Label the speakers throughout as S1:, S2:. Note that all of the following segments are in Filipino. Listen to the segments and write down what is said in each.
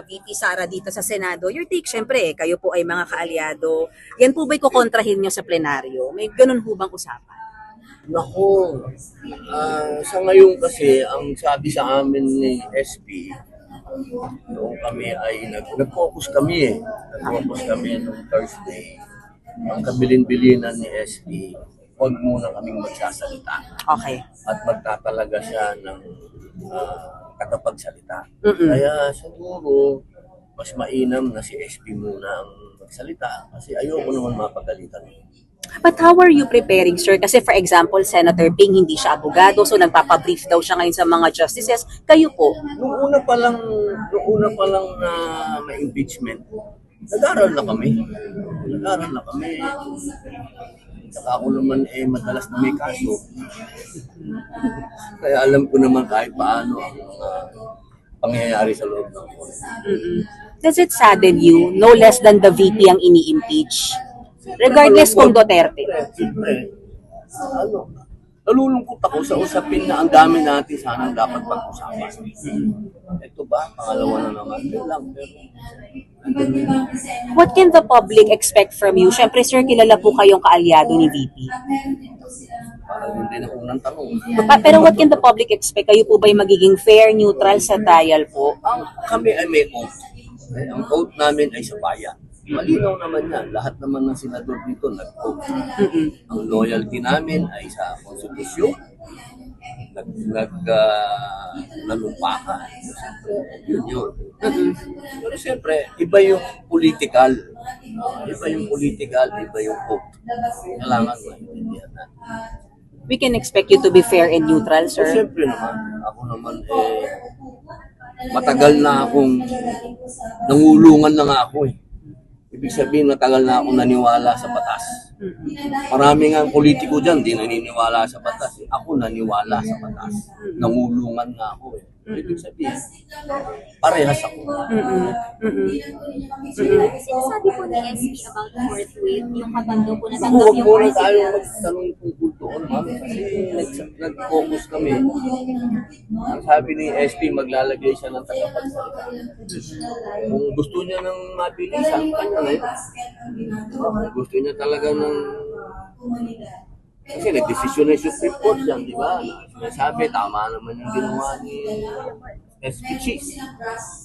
S1: VP Sara dito sa Senado. Your take, syempre, kayo po ay mga kaalyado. Yan po ba'y kukontrahin nyo sa plenaryo? May ganun ho bang usapan?
S2: Nako, sa ngayon kasi, ang sabi sa amin ni SP, noong kami ay nag-focus kami Nag-focus kami noong Thursday. Ang kabilin-bilinan ni SP, huwag muna kaming magsasalita.
S1: Okay.
S2: At magtatalaga siya ng katapagsalita.
S1: Mm-mm.
S2: Kaya siguro, mas mainam na si SP muna ang magsalita kasi ayoko naman mapagalitan.
S1: But how are you preparing, sir? Kasi for example, Senator Ping, hindi siya abogado, so nagpapabrief daw siya ngayon sa mga justices. Kayo po?
S2: Noong una pa lang na may impeachment, nag-aaral na kami. Saka ako naman madalas na may kaso. Kaya alam ko naman kahit paano ang pangyayari sa loob ng court.
S1: Does it sadden you, no less than the VP ang ini-impeach? Regardless kung Duterte.
S2: Siyempre, nalulungkot ako sa usapin na ang dami natin sanang dapat pag-usapan. Ito ba? Pangalawa na naman. Yun lang. Pero
S1: What can the public expect from you? Siyempre, sir, kilala po kayong kaalyado ni VP.
S2: parang hindi na unang tanong.
S1: Pero what can the public expect? Kayo po ba'y magiging fair, neutral sa trial po?
S2: Kami ay may oath. Ang oath namin ay sa bayan. Malinaw naman yan. Lahat naman ng senador dito nag-oath. Ang loyalty namin ay sa konstitusyon. Nalumpakan. Yun. Pero siyempre, iba yung political. Iba yung oath. Kailangan maintindihan natin.
S1: We can expect you to be fair and neutral,
S2: So,
S1: sir.
S2: siyempre naman, ako naman matagal na akong nangulungan na nga ako . Ibig sabihin, matagal na akong naniwala sa batas. Marami nga politiko dyan, di naniniwala sa batas . Ako naniwala sa batas. Nangulungan na ako . Ibig sabihin, parehas ako.
S3: Sinasabi po ni SP about forthwith, yung kabando po na
S2: Ako,
S3: tanggap
S2: huwag
S3: yung
S2: muna tayo
S3: articles.
S2: magtanong tungkol doon, ma'am. Kasi nag-focus kami. Ang sabi ni SP, maglalagay siya ng tagapagsalita. Kung gusto niya ng mabilisan, kanya na yun. Kung gusto niya talaga ng... Kasi nag-desisyon na yung Supreme Court yan, di ba? Sinasabi, tama naman yung ginawa ni SP Cheese.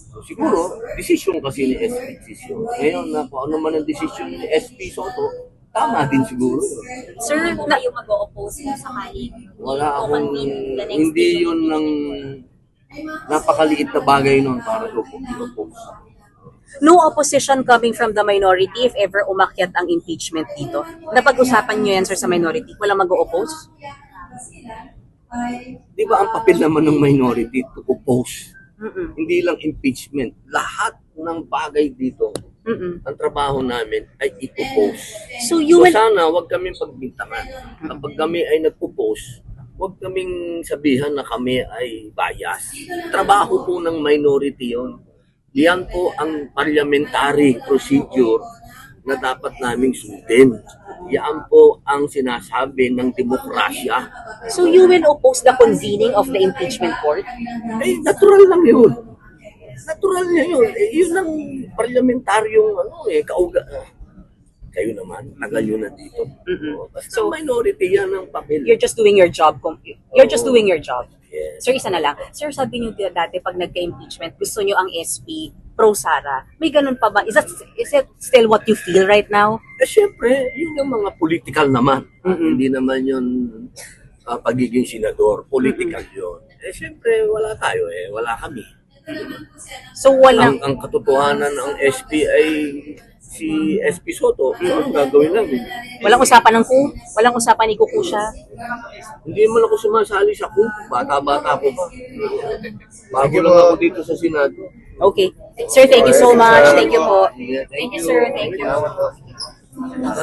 S2: So, siguro, desisyon kasi ni SP Cheese yun. Ngayon, kung ano man ang desisyon ni SP Soto, tama din siguro yun.
S3: Sir, po kayo mag-o-oppose kung sakali?
S2: Wala akong, hindi yun ng napakaliit na bagay nun para i-oppose.
S1: No opposition coming from the minority if ever umakyat ang impeachment dito. Napag-usapan nyo yan, sir, sa minority? Walang mag-o-oppose?
S2: Di ba ang papel naman ng minority to oppose? Hindi lang impeachment. Lahat ng bagay dito, ang trabaho namin ay i-oppose.
S1: So you will...
S2: sana wag kaming pagbintangan. Kapag kami ay nag-oppose, wag kaming sabihan na kami ay bias. Trabaho po ng minority yon. Yan po ang parliamentary procedure na dapat naming sundin. Yan po ang sinasabi ng demokrasya.
S1: So you will oppose the convening of the impeachment court?
S2: Natural lang yun. Natural niya yun. Yun ang parliamentaryong kauga. Kayo naman, tagal yun na dito. Basta
S1: So,
S2: minority yan ang papel.
S1: You're just doing your job. You're just doing your job.
S2: Yes.
S1: Sir, isa na lang. Sir, sabi niyo dati pag nagka-impeachment, gusto niyo ang SP pro Sara. May ganun pa ba? Is it still what you feel right now?
S2: Siyempre, yun yung mga political naman. Hindi naman yun pagiging senador. Political yun. Siyempre, wala tayo Wala kami.
S1: So walang...
S2: Ang katotohanan ng SP ay si SP Soto. So, anong gagawin namin?
S1: Walang usapan ng coup? Walang usapan ni Kuku siya?
S2: Hindi man ako sumasali sa coup. Bata-bata ko pa. Bago lang ako dito sa Senado.
S1: Okay. Sir, thank you so much. Thank you po.
S2: Thank
S1: Thank you, sir. Thank you.